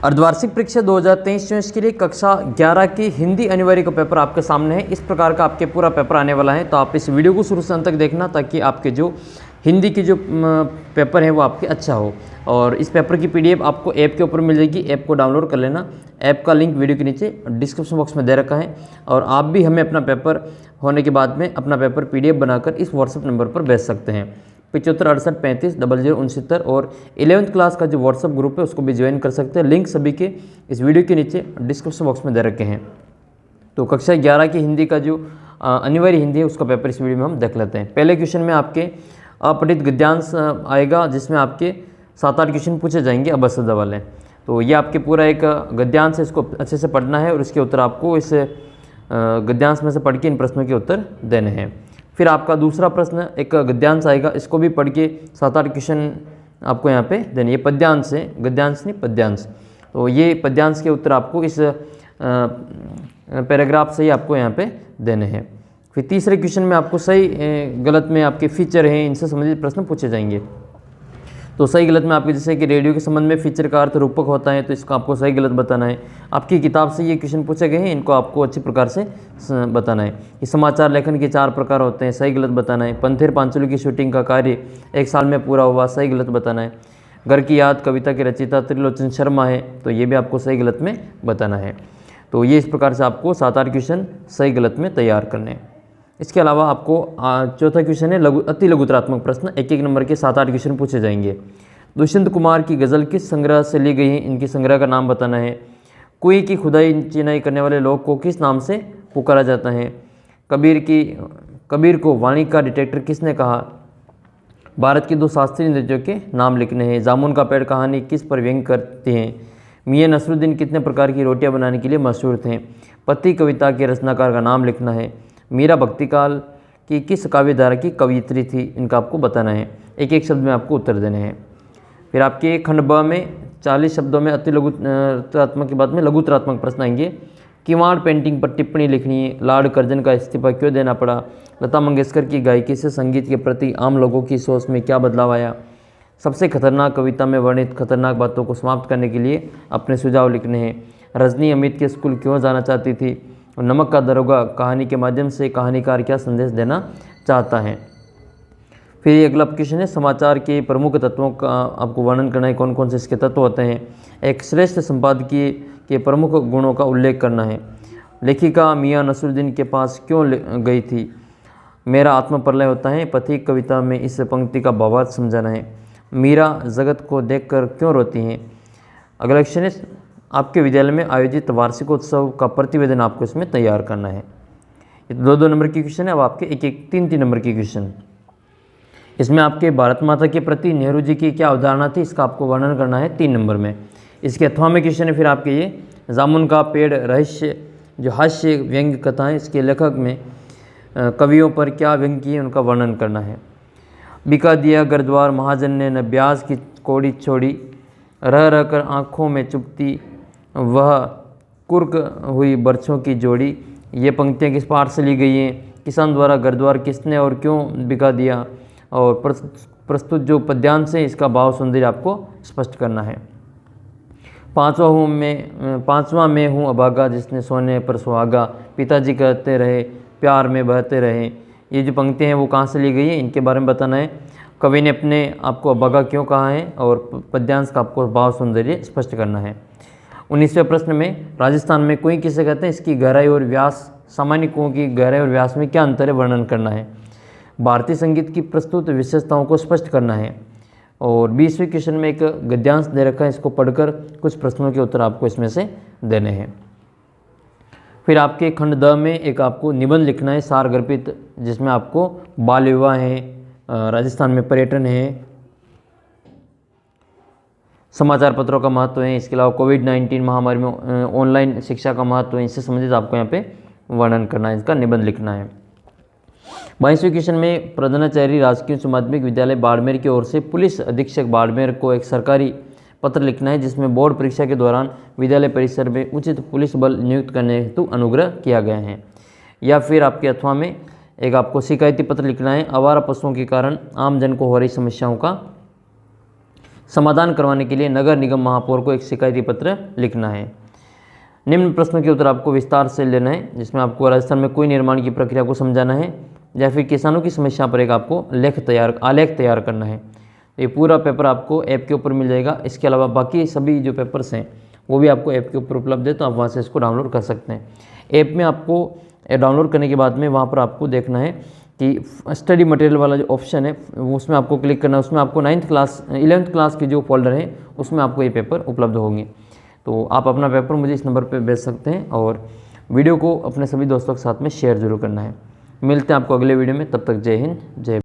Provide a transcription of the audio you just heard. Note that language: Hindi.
अर्धवार्षिक परीक्षा 2023-24 के लिए कक्षा 11 की हिंदी अनिवार्य का पेपर आपके सामने है। इस प्रकार का आपके पूरा पेपर आने वाला है, तो आप इस वीडियो को शुरू से अंत तक देखना ताकि आपके जो हिंदी की जो पेपर है वो आपके अच्छा हो। और इस पेपर की पीडीएफ आपको ऐप के ऊपर मिल जाएगी, ऐप को डाउनलोड कर लेना। ऐप का लिंक वीडियो के नीचे डिस्क्रिप्शन बॉक्स में दे रखा है। और आप भी हमें अपना पेपर होने के बाद में अपना पेपर पीडीएफ बनाकर इस व्हाट्सएप नंबर पर भेज सकते हैं 7568350069। और 11th क्लास का जो व्हाट्सएप ग्रुप है उसको भी ज्वाइन कर सकते हैं। लिंक सभी के इस वीडियो के नीचे डिस्क्रिप्शन बॉक्स में दे रखे हैं। तो कक्षा 11 की हिंदी का जो अनिवार्य हिंदी है उसका पेपर इस वीडियो में हम देख लेते हैं। पहले क्वेश्चन में आपके अपठित गद्यांश आएगा, जिसमें आपके 7-8 क्वेश्चन पूछे जाएंगे अबसदा वाले। तो ये आपके पूरा एक गद्यांश है, इसको अच्छे से पढ़ना है और इसके उत्तर आपको इस गद्यांश में से पढ़ के इन प्रश्नों के उत्तर देने हैं। फिर आपका दूसरा प्रश्न एक गद्यांश आएगा, इसको भी पढ़ के 7-8 क्वेश्चन आपको यहाँ पे देने। ये पद्यांश है, गद्यांश नहीं पद्यांश। तो ये पद्यांश के उत्तर आपको इस पैराग्राफ से ही आपको यहाँ पे देने हैं। फिर तीसरे क्वेश्चन में आपको सही गलत में आपके फीचर हैं, इनसे संबंधित प्रश्न पूछे जाएंगे। तो सही गलत में आपके जैसे कि रेडियो के संबंध में फीचर का अर्थ रूपक होता है, तो इसका आपको सही गलत बताना है। आपकी किताब से ये क्वेश्चन पूछे गए हैं, इनको आपको अच्छी प्रकार से बताना है। ये समाचार लेखन के 4 प्रकार होते हैं, सही गलत बताना है। पंथेर पांचोली की शूटिंग का कार्य 1 साल में पूरा हुआ, सही गलत बताना है। घर की याद कविता के रचयिता त्रिलोचन शर्मा है, तो ये भी आपको सही गलत में बताना है। तो ये इस प्रकार से आपको 7-8 क्वेश्चन सही गलत में तैयार करने हैं। इसके अलावा आपको चौथा क्वेश्चन है अति लघुत्रात्मक प्रश्न, 1-1 नंबर के 7-8 क्वेश्चन पूछे जाएंगे। दुष्यंत कुमार की गज़ल किस संग्रह से ली गई है, इनकी संग्रह का नाम बताना है। कुएं की खुदाई चिनाई करने वाले लोग को किस नाम से पुकारा जाता है। कबीर को वाणी का डिटेक्टर किसने कहा। भारत के 2 शास्त्रीय नृत्यों के नाम लिखने हैं। जामुन का पेड़ कहानी किस पर व्यंग करते हैं। मियां नसरुद्दीन कितने प्रकार की रोटियां बनाने के लिए मशहूर थे। पति कविता के रचनाकार का नाम लिखना है। मीरा भक्तिकाल की किस काव्यधारा की कवियत्री थी, इनका आपको बताना है। 1-1 शब्द में आपको उत्तर देने हैं। फिर आपके खंड ब में 40 शब्दों में अति लघुत्रात्मक के बाद में लघुत्रात्मक प्रश्न आएंगे। किवाड़ पेंटिंग पर टिप्पणी लिखनी है। लॉर्ड कर्जन का इस्तीफा क्यों देना पड़ा। लता मंगेशकर की गायकी से संगीत के प्रति आम लोगों की सोच में क्या बदलाव आया। सबसे खतरनाक कविता में वर्णित खतरनाक बातों को समाप्त करने के लिए अपने सुझाव लिखने हैं। रजनी अमित के स्कूल क्यों जाना चाहती थी। और नमक का दरोगा कहानी के माध्यम से कहानीकार क्या संदेश देना चाहता है। फिर ये अगला क्वेश्चन है, समाचार के प्रमुख तत्वों का आपको वर्णन करना है, कौन कौन से इसके तत्व होते हैं। एक श्रेष्ठ संपादकीय के प्रमुख गुणों का उल्लेख करना है। लेखिका मियां नसरुद्दीन के पास क्यों गई थी। मेरा आत्मप्रलय होता है। पथिक कविता में इस पंक्ति का भावार्थ समझाना है। मीरा जगत को देखकर क्यों रोती हैं। अगला क्वेश्चन है, आपके विद्यालय में आयोजित वार्षिकोत्सव का प्रतिवेदन आपको इसमें तैयार करना है। ये 2-2 नंबर की क्वेश्चन है। अब आपके 1-1 3-3 नंबर की क्वेश्चन। इसमें आपके भारत माता के प्रति नेहरू जी की क्या अवधारणा थी, इसका आपको वर्णन करना है 3 नंबर में। इसके अथवा में क्वेश्चन है फिर आपके ये जामुन का पेड़ रहस्य जो हास्य व्यंग कथा है, इसके लेखक में कवियों पर क्या व्यंग किए उनका वर्णन करना है। बिका दिया गरद्वार महाजन ने न ब्याज की कौड़ी छोड़ी। रह रह कर आँखों में चुपती वह कुर्क हुई बरछों की जोड़ी। ये पंक्तियाँ किस पाठ से ली गई हैं। किसान द्वारा गरद्वार किसने और क्यों बिका दिया। और प्रस्तुत जो पद्यांश है इसका भाव सौंदर्य आपको स्पष्ट करना है। पांचवा में हूँ अभागा जिसने सोने पर सुहागा। पिताजी कहते रहे प्यार में बहते रहे। ये जो पंक्तियाँ हैं वो कहाँ से ली गई है, इनके बारे में बताना है। कवि ने अपने आपको अभागा क्यों कहा है और पद्यांश का आपको भाव सौंदर्य स्पष्ट करना है। 19वें प्रश्न में राजस्थान में कुएं किसे कहते हैं, इसकी गहराई और व्यास। सामान्य कुओं की गहराई और व्यास में क्या अंतर है, वर्णन करना है। भारतीय संगीत की प्रस्तुत विशेषताओं को स्पष्ट करना है। और 20वें क्वेश्चन में एक गद्यांश दे रखा है, इसको पढ़कर कुछ प्रश्नों के उत्तर आपको इसमें से देने हैं। फिर आपके खंड द में एक आपको निबंध लिखना है सार गर्भित, जिसमें आपको बाल विवाह है, राजस्थान में पर्यटन है, समाचार पत्रों का महत्व है, इसके अलावा कोविड-19 महामारी में ऑनलाइन शिक्षा का महत्व है, इससे संबंधित आपको यहाँ पे वर्णन करना है, इसका निबंध लिखना है। 22वें क्वेश्चन में प्रधानाचार्य राजकीय उच्च माध्यमिक विद्यालय बाड़मेर की ओर से पुलिस अधीक्षक बाड़मेर को एक सरकारी पत्र लिखना है, जिसमें बोर्ड परीक्षा के दौरान विद्यालय परिसर में उचित पुलिस बल नियुक्त करने हेतु अनुग्रह किया गया है। या फिर आपके अथवा में एक आपको शिकायती पत्र लिखना है, आवारा पशुओं के कारण आम जन को हो रही समस्याओं का समाधान करवाने के लिए नगर निगम महापौर को एक शिकायती पत्र लिखना है। निम्न प्रश्नों के उत्तर आपको विस्तार से लेना है, जिसमें आपको राजस्थान में कोई निर्माण की प्रक्रिया को समझाना है या फिर किसानों की समस्या पर एक आपको आलेख तैयार करना है। ये पूरा पेपर आपको ऐप के ऊपर मिल जाएगा। इसके अलावा बाकी सभी जो पेपर्स हैं वो भी आपको ऐप के ऊपर उपलब्ध है, तो आप वहाँ से इसको डाउनलोड कर सकते हैं। ऐप में आपको डाउनलोड करने के बाद में वहाँ पर आपको देखना है कि स्टडी मटेरियल वाला जो ऑप्शन है उसमें आपको क्लिक करना है। उसमें आपको 9th क्लास 11th क्लास के जो फोल्डर है उसमें आपको ये पेपर उपलब्ध होंगे। तो आप अपना पेपर मुझे इस नंबर पर भेज सकते हैं और वीडियो को अपने सभी दोस्तों के साथ में शेयर जरूर करना है। मिलते हैं आपको अगले वीडियो में, तब तक जय हिंद जय।